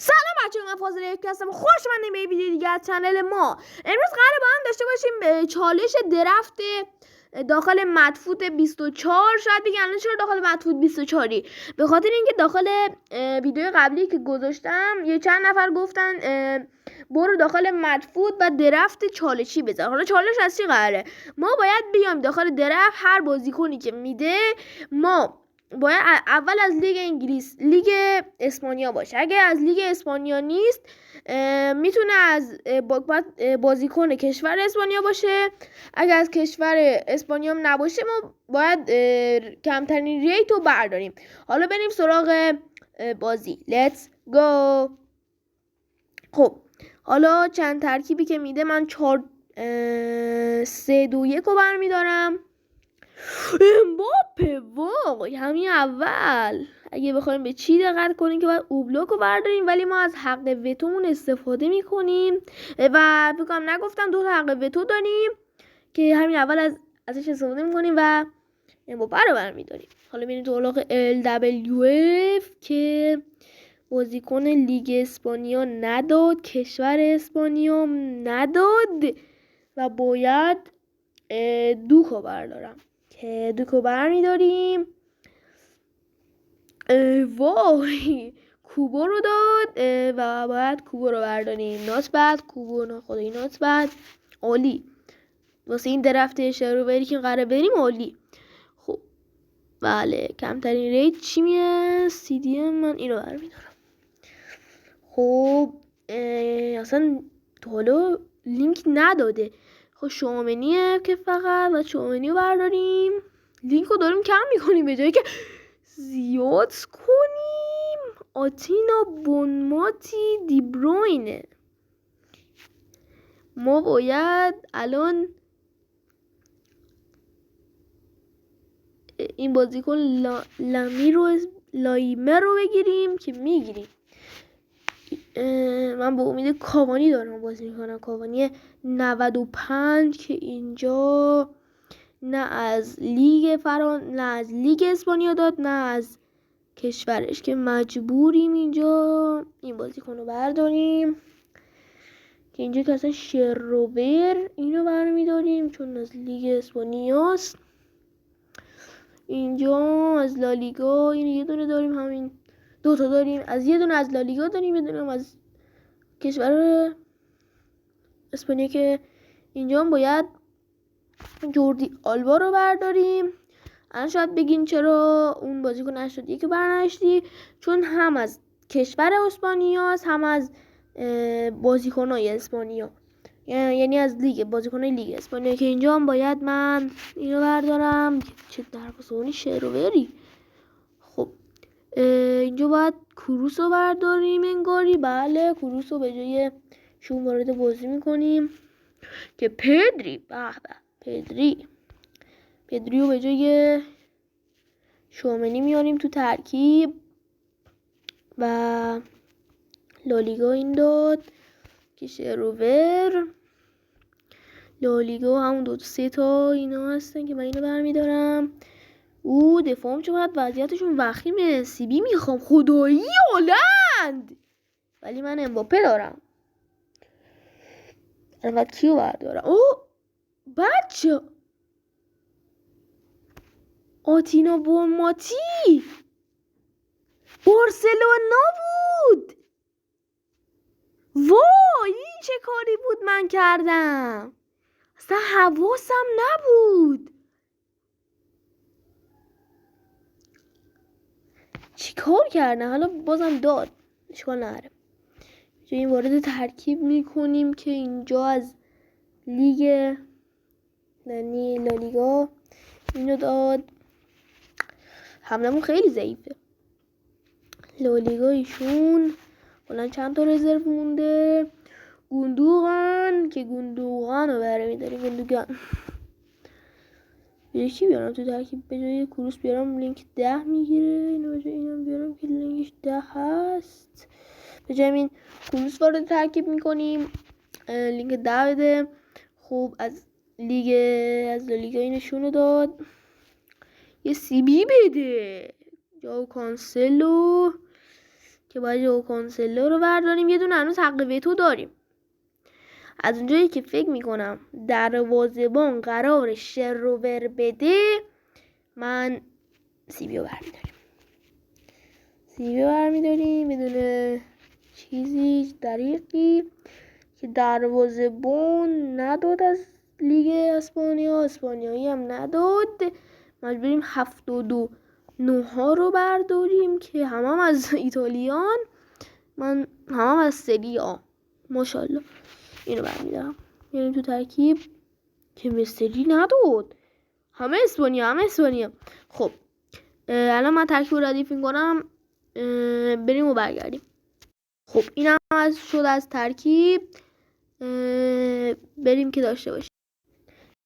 سلام بچه‌ها، من فاضل یک هستم. خوش اومدین به ویدیو دیگه از چنل ما. امروز قراره با هم داشته باشیم چالش درفت داخل مدفوت 24. شاید بگن الان چرا داخل مدفوت 24ی؟ به خاطر اینکه داخل ویدیو قبلی که گذاشتم یه چند نفر گفتن برو داخل مدفوت و درفت چالشی بزن. حالا چالش از چی قراره؟ ما باید بیایم داخل درفت، هر بازیکنی که میده ما باید اول از لیگ انگلیس، لیگ اسپانیا باشه. اگه از لیگ اسپانیا نیست میتونه از بازیکن کشور اسپانیا باشه. اگه از کشور اسپانیا هم نباشه ما باید کمترین ریت رو برداریم. حالا بریم سراغ بازی. لیتس گو. خب حالا چند ترکیبی که میده من 4-3-2-1 رو برمیدارم. امباپه وای همین اول. اگه بخوایم به چی دقت کنیم که باید اوبلاک رو برداریم، ولی ما از حق وتومون استفاده میکنیم و بگم نگفتم 2 تا حق وتو داریم که همین اول ازش استفاده میکنیم و امباپه رو برمیداریم. حالا بریم تو اولاق LWF که بازیکن لیگ اسپانیا نداد، کشور اسپانیا نداد و باید دوکو بردارم که دوکو برمیداریم. وای کوبو رو داد و باید کوبو رو برداریم. نات بد کوبو، نه خدایی نات بد، عالی واسه این درفت شروری که قراره بریم، عالی. خب بله کمترین ریت چی میه؟ CD من اینو برمیدارم. خب اصلا حالا لینک نداده. خب شومنیه که فقط و شومنی رو برداریم. لینک رو داریم کم میکنیم به جایی که زیاد کنیم. آتینا، بونماتی، دیبروینه. ما باید الان این بازیکن لایمر رو بگیریم که میگیریم. من با امید کاوانی دارم بازی میکنم. کاوانی 95 که اینجا نه از لیگ نه از لیگ اسپانیا داد نه از کشورش، که مجبوریم اینجا این بازیکن رو برداریم که اینجا که اصلا شروور اینو برمیداریم چون از لیگ اسپانیاست. اینجا از لالیگا این یه دونه داریم، همین 2 تا داریم. از یه دونه از لالیگا داریم، یه دونه از کشور اسپانیا که اینجا هم باید جوردی آلبا رو برداریم. الان شاید بگین چرا اون بازیکن نشد که برنشتی، چون هم از کشور اسپانیاست هم از بازیکنای اسپانیا، یعنی از لیگ بازیکنای لیگ اسپانیا که اینجا هم باید من اینو بردارم. چه دروازه‌بانی شروری. خب اینجا باید کروس رو برداریم انگاری. بله کروس رو به جای شون وارد بازی میکنیم که پدری پدری رو به جای شومنی میاریم تو ترکیب و لالیگا این داد که شروور. لالیگا همون 2-3 تا اینا هستن که من اینو برمیدارم. دفاعم چقدر وضعیتشون وخیمه. CB میخوام خدایی هلند، ولی من امباپه دارم. البته کیو بردارم؟ بچه آتینا بونماتی بارسلونا بود. وای این چه کاری بود من کردم، اصلا حواسم نبود. چی کار کردم؟ حالا بازم داد، اشکال نداره. این وارد ترکیب میکنیم که اینجا از لیگ یعنی لالیگا اینو داد. حملمون خیلی ضعیفه. لالیگا ایشون الان چند تا رزرو مونده. گوندوغان که گوندوغان رو برمیداریم. گوندوغان چی بیارم تو ترکیب؟ به جای کروس بیارم لینک 10 میگیره. اینو به جای اینم بیارم که لینکش 10 هست. به جای این کروس وارد ترکیب میکنیم، لینک 10 بده. خب از لالیگا اینشونو داد. یه CB بده جاو کانسلو. که باید جو کانسلو رو برداریم. یه دونه هنوز حق وتو داریم. از اونجایی که فکر میکنم دروازه‌بان قرار شروور بده، من سیبیو برمیداریم بدون چیزی دریقی که دروازه‌بان نداد از لیگ اسپانیایی هم نداد. مجبوریم 79 ها رو برداریم که هم از ایتالیان، من هم از سری آ. ماشاءالله اینو برمیدارم. یعنی تو ترکیب که مستری نداد، همه اسپانیا. خب الان من ترکیب رو ردیف میکنم، بریم و برگردیم. خب این هم شد از ترکیب. بریم که داشته باشیم.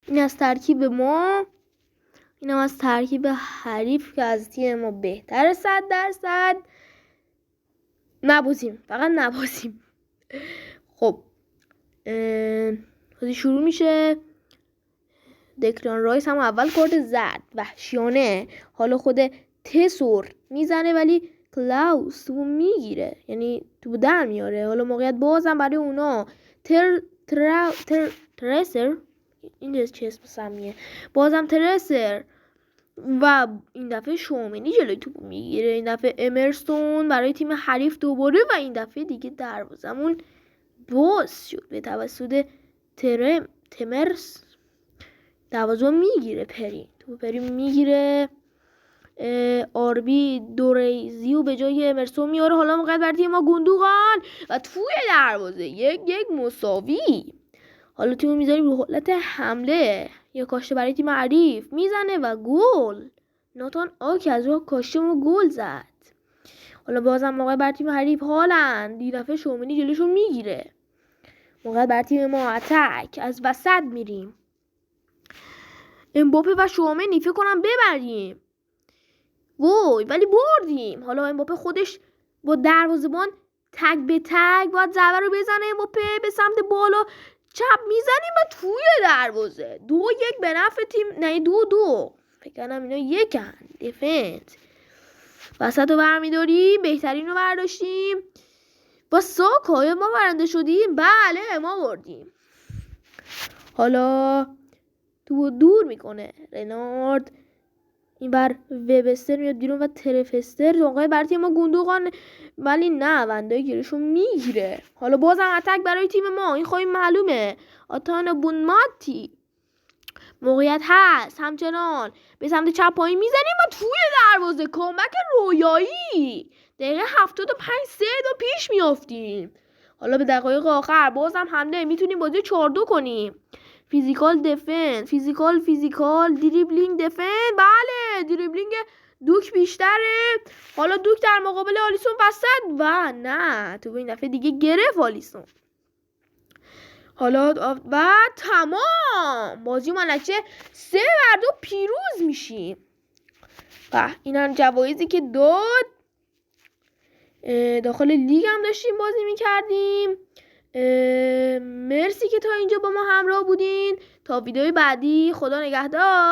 این از ترکیب ما، این هم از ترکیب حریف که از تیم ما بهتره 100%. فقط نبازیم. خب بازی شروع میشه. دکلان رایس هم اول کارت زد وحشیانه. حالا خود تسور میزنه ولی کلاوس تو میگیره، یعنی تو در میاره. حالا موقعیت بازم برای اونا. ترسر این چه اسم سمیه، بازم ترسر و این دفعه شومنی جلوی توپ میگیره. این دفعه امرسون برای تیم حریف دوباره و این دفعه دیگه دروازمون باز شد به توسط تمرس. دروازه میگیره پری میگیره. آربی دوریزیو به جای امرسون میاره. حالا موقعیت برای تیم ما گوندوغان و توی دروازه 1-1 مساوی. حالا تیمو میذاریم رو حالت حمله. یا کاشته برای تیم حریف میزنه و گل. ناتان آکی از راه کاشته ما گل زد. حالا بازم موقع برای تیم حریف هالند این دفعه شومنی جلوشون میگیره. موقع برای تیم ما اتک از وسط میریم. امباپه و شومنی فکر کنم ببریم. وای ولی بردیم. حالا امباپه خودش با دروازه‌بان تگ به تگ باید ضربه رو بزنه. امباپه به سمت بالا چپ میزنیم و توی دروازه 2-1 به نفع تیم. نه 2-2 فکر کنم اینا یکن. دفنس وسط رو برمیداریم. بهترین رو برداشتیم. با ساکا ما برنده شدیم. بله ما بردیم. حالا تو دور میکنه رنارد. این بر وبستر میاد بیرون و ترفستر موقع برای تیم ما گوندوغان، ولی نه وندای گیرشون میگیره. حالا بازم اتک برای تیم ما. این خواهی معلومه آتانا بونماتی موقعیت هست همچنان به سمت چپ پایین میزنیم و توی دروازه کامبک رویایی. دقیقه 75 3 پیش میافتیم. حالا به دقایق آخر بازم حمله میتونیم بازی 4-2 کنیم. فیزیکال دفنس، فیزیکال دریبلینگ دفنس. بله دریبلینگ دوک بیشتره. حالا دوک در مقابل آلیسون وسط و نه تو این دفعه دیگه گرفت آلیسون. حالا و تمام بازی ما نتیجه 3-2 پیروز میشیم. و این هم جوایزی که داد. داخل لیگ هم داشتیم بازی میکردیم. مرسی که تا اینجا با ما همراه بودین. تا ویدیوی بعدی خدا نگهدار.